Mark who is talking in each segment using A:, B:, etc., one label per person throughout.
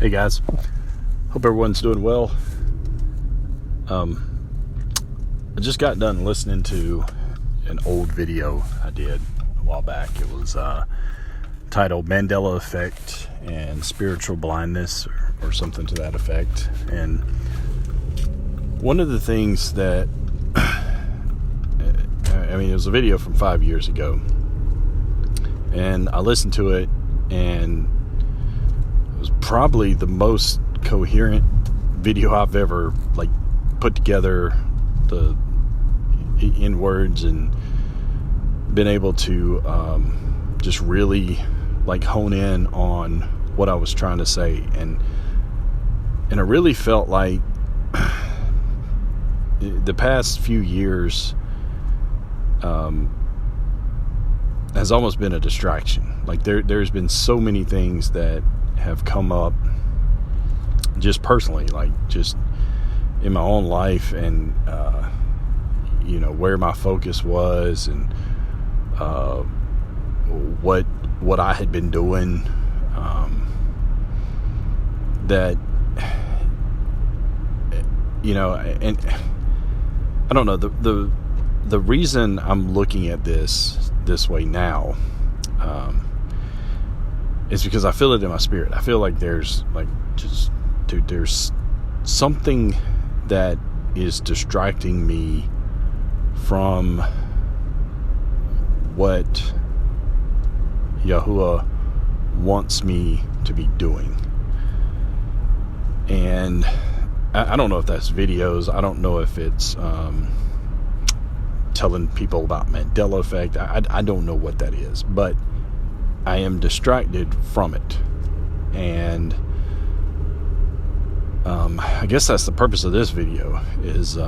A: Hey guys, hope everyone's doing well. I just got done listening to an old video I did a while back. It was titled Mandela Effect and Spiritual Blindness or something to that effect. And one of the things that, it was a video from 5 years ago, and I listened to it, and it was probably the most coherent video I've ever put together in words, and been able to just really hone in on what I was trying to say, and I really felt like the past few years has almost been a distraction. There's been so many things that have come up just personally, just in my own life, and where my focus was, and what I had been doing, that and I don't know, the reason I'm looking at this way now is because I feel it in my spirit. I feel like there's there's something that is distracting me from what Yahuwah wants me to be doing. And I don't know if that's videos. I don't know if it's telling people about Mandela Effect. I don't know what that is, but I am distracted from it. And I guess that's the purpose of this video, is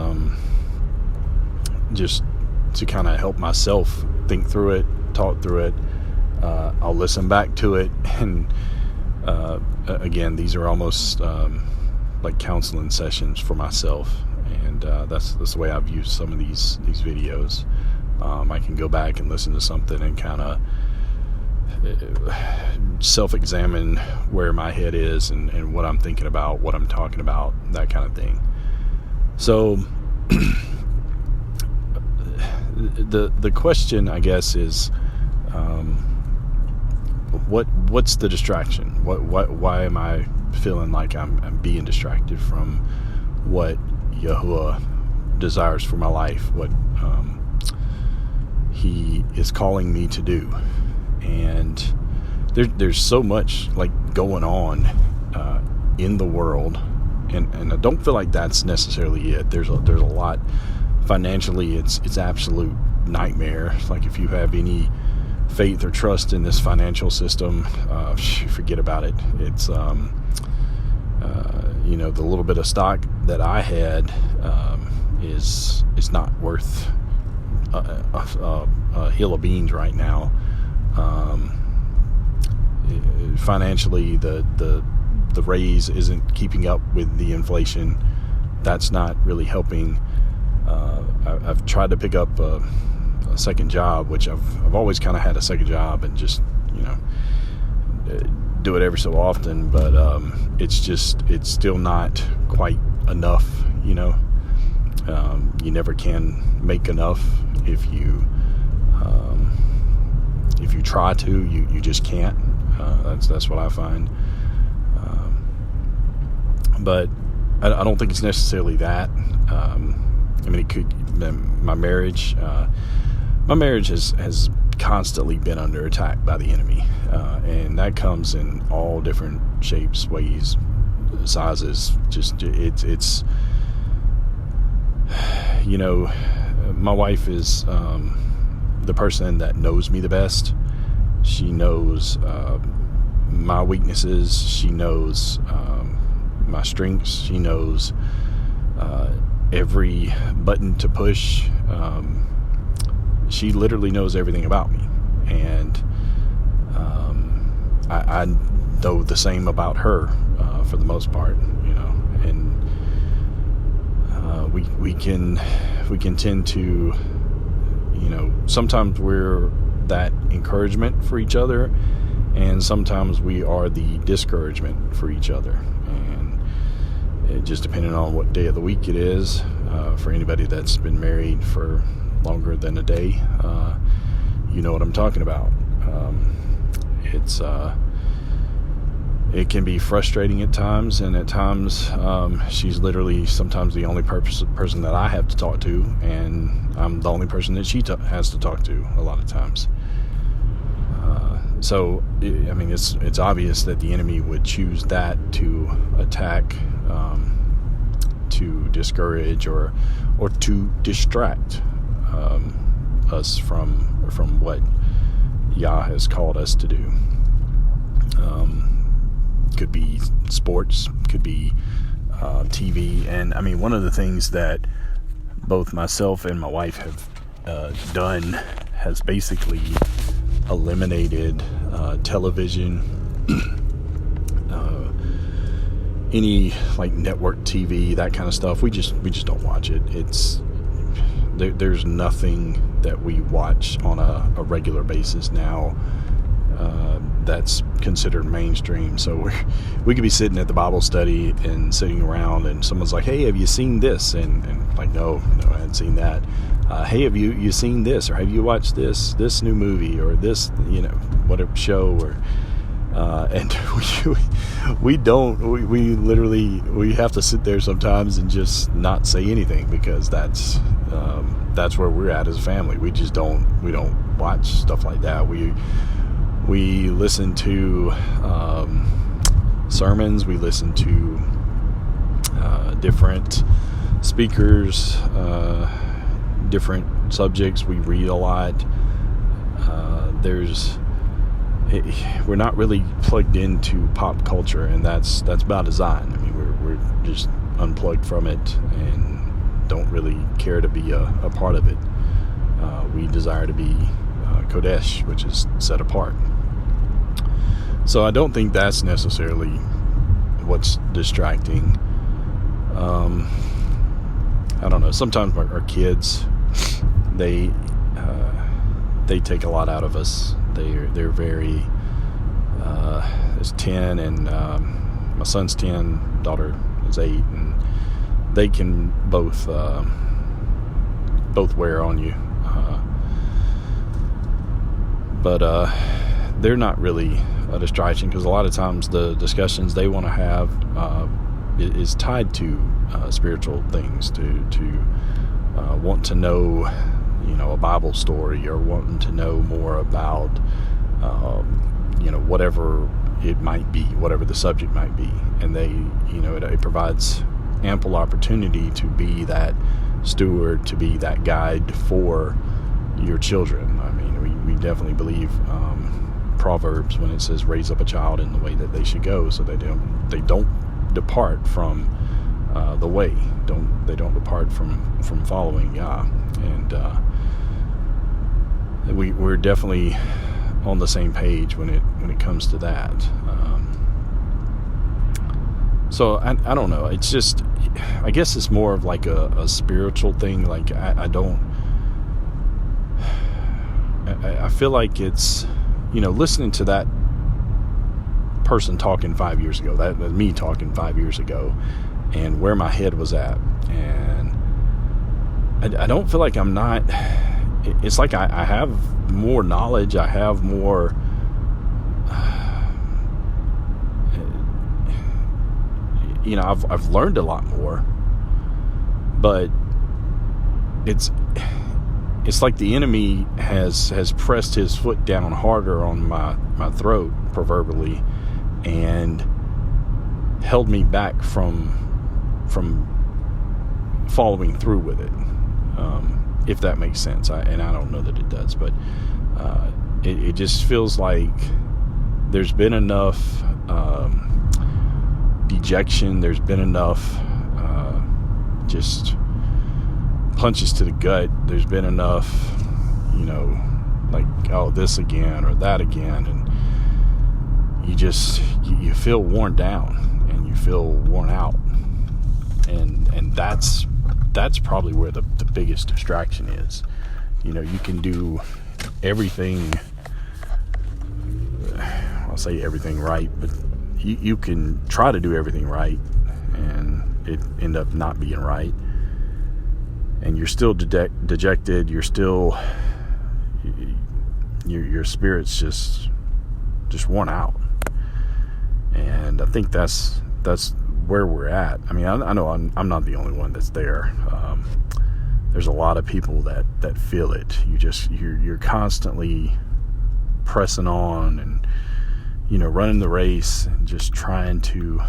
A: just to kind of help myself think through it, talk through it. I'll listen back to it, and again, these are almost like counseling sessions for myself, and that's the way I've used some of these videos. I can go back and listen to something and kind of self-examine where my head is, and what I'm thinking about, what I'm talking about, that kind of thing. So the question, I guess, is what's the distraction? Why am I feeling like I'm being distracted from what Yahuwah desires for my life, what He is calling me to do? And there's so much going on in the world, and I don't feel like that's necessarily it. There's a lot financially. It's absolute nightmare. If you have any faith or trust in this financial system, forget about it. It's the little bit of stock that I had is not worth a hill of beans right now. Financially, the raise isn't keeping up with the inflation. That's not really helping. I've tried to pick up a second job, which I've always kind of had a second job, and just do it every so often, but it's still not quite enough. You never can make enough. If you try to, you just can't. That's what I find. But I don't think it's necessarily that. It could. My marriage has constantly been under attack by the enemy, and that comes in all different shapes, ways, sizes. Just it's my wife is the person that knows me the best. She knows my weaknesses. She knows my strengths. She knows every button to push. She literally knows everything about me, and I know the same about her for the most part, and we can tend to, sometimes we're that encouragement for each other, and sometimes we are the discouragement for each other. And it just depending on what day of the week it is, for anybody that's been married for longer than a day, you know what I'm talking about. It can be frustrating at times, and at times she's literally sometimes the only person that I have to talk to, and I'm the only person that she has to talk to a lot of times. So I mean, it's obvious that the enemy would choose that to attack, to discourage, or to distract us from what Yah has called us to do. Could be sports, could be TV. And I mean, one of the things that both myself and my wife have done has basically eliminated television, any like network TV, that kind of stuff. We just don't watch it. There's nothing that we watch on a regular basis now that's considered mainstream. So we could be sitting at the Bible study and sitting around, and someone's like, "Hey, have you seen this?" And like, no, I hadn't seen that. Hey, have you seen this, or have you watched this new movie, or this, whatever show, or and we literally have to sit there sometimes and just not say anything, because that's where we're at as a family. We don't watch stuff like that. We listen to sermons. We listen to different speakers, different subjects. We read a lot. We're not really plugged into pop culture, and that's by design. I mean, we're just unplugged from it and don't really care to be a part of it. We desire to be Kodesh, which is set apart. So I don't think that's necessarily what's distracting. I don't know. Sometimes our kids, they take a lot out of us. They're very. It's 10, and my son's 10, daughter is 8, and they can both wear on you. But they're not really a distraction, because a lot of times the discussions they want to have is tied to spiritual things, to want to know, a Bible story, or wanting to know more about, whatever it might be, whatever the subject might be. And they, it provides ample opportunity to be that steward, to be that guide for your children. I mean, we definitely believe Proverbs when it says raise up a child in the way that they should go, so they don't depart from the way. They don't depart from following Yah. And we're definitely on the same page when it comes to that. So I don't know. It's just, I guess it's more of like a spiritual thing. Like I feel like it's, listening to that person talking 5 years ago, that me talking 5 years ago, and where my head was at, and I don't feel like I'm not. It's like I have more knowledge. I have more. I've learned a lot more, but it's like the enemy has pressed his foot down harder on my throat, proverbially, and held me back from following through with it, if that makes sense. And I don't know that it does, but it just feels like there's been enough dejection, there's been enough just punches to the gut, there's been enough, like, oh, this again or that again, and you feel worn down and you feel worn out, and that's probably where the biggest distraction is. You can do everything. I'll say everything right, but you can try to do everything right and it end up not being right, and you're still dejected. You're still, your spirit's just worn out. And I think that's where we're at. I mean, I know I'm not the only one that's there. There's a lot of people that feel it. You're constantly pressing on and, running the race and just trying to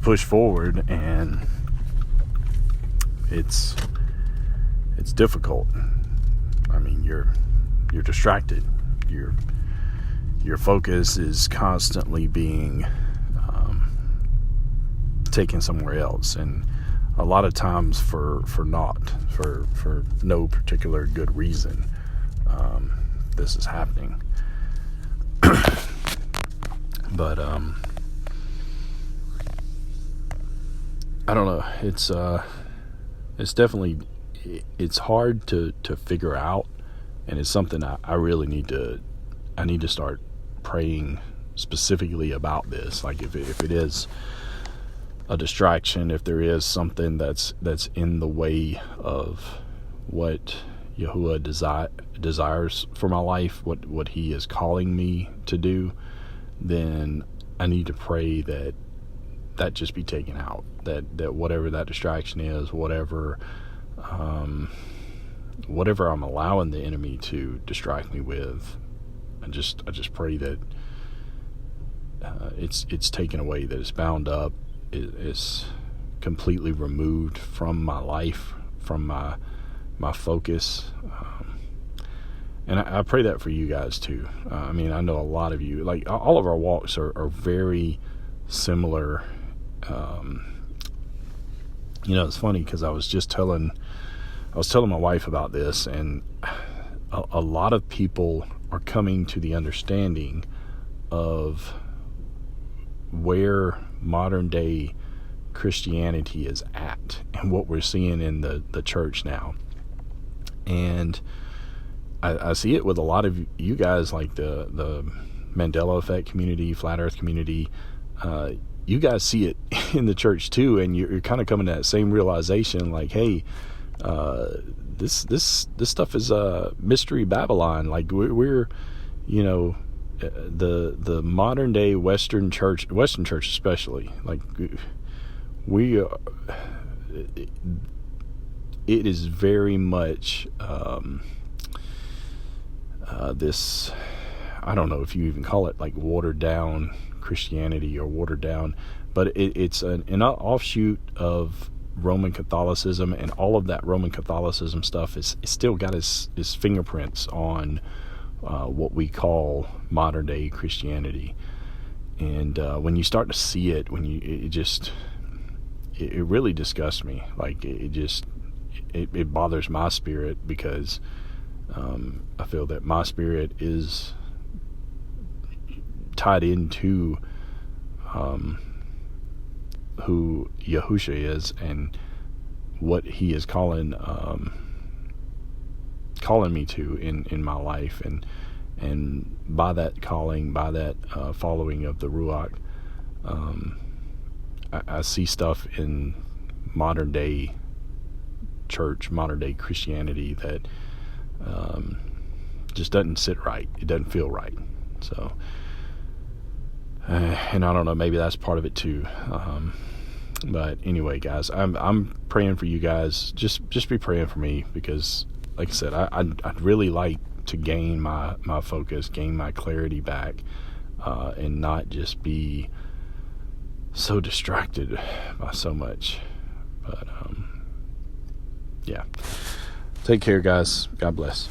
A: push forward, and it's difficult. I mean, you're distracted. Your focus is constantly being taken somewhere else, and a lot of times for no particular good reason. This is happening. But I don't know. It's definitely, it's hard to figure out, and it's something I really need to start praying specifically about this. Like if it is a distraction, if there is something that's in the way of what Yahuwah desires for my life, what he is calling me to do, then I need to pray that just be taken out, that whatever that distraction is, whatever I'm allowing the enemy to distract me with, I just pray that it's taken away, that it's bound up, it's completely removed from my life, from my focus. And I pray that for you guys too. I mean, I know a lot of you, like all of our walks are very similar. It's funny because I was telling my wife about this, and a lot of people are coming to the understanding of where modern day Christianity is at and what we're seeing in the church now. And I see it with a lot of you guys, like the Mandela Effect community, Flat Earth community. You guys see it in the church too, and you're kind of coming to that same realization, like, hey, this stuff is mystery Babylon. Like we're the modern day Western church especially, like we are, it is very much this, I don't know if you even call it like watered down Christianity or watered down, but it's an offshoot of Roman Catholicism, and all of that Roman Catholicism stuff is still got his fingerprints on what we call modern day Christianity. And when you start to see it, it really disgusts me. Like it bothers my spirit, because I feel that my spirit is tied into who Yahusha is and what he is calling me to in my life, and by that calling, by that following of the Ruach, I see stuff in modern day church, modern day Christianity that just doesn't sit right. It doesn't feel right. So, and I don't know, maybe that's part of it too. But anyway, guys, I'm praying for you guys. Just be praying for me, because, like I said, I'd really like to gain my focus, gain my clarity back, and not just be so distracted by so much. But yeah, take care, guys. God bless.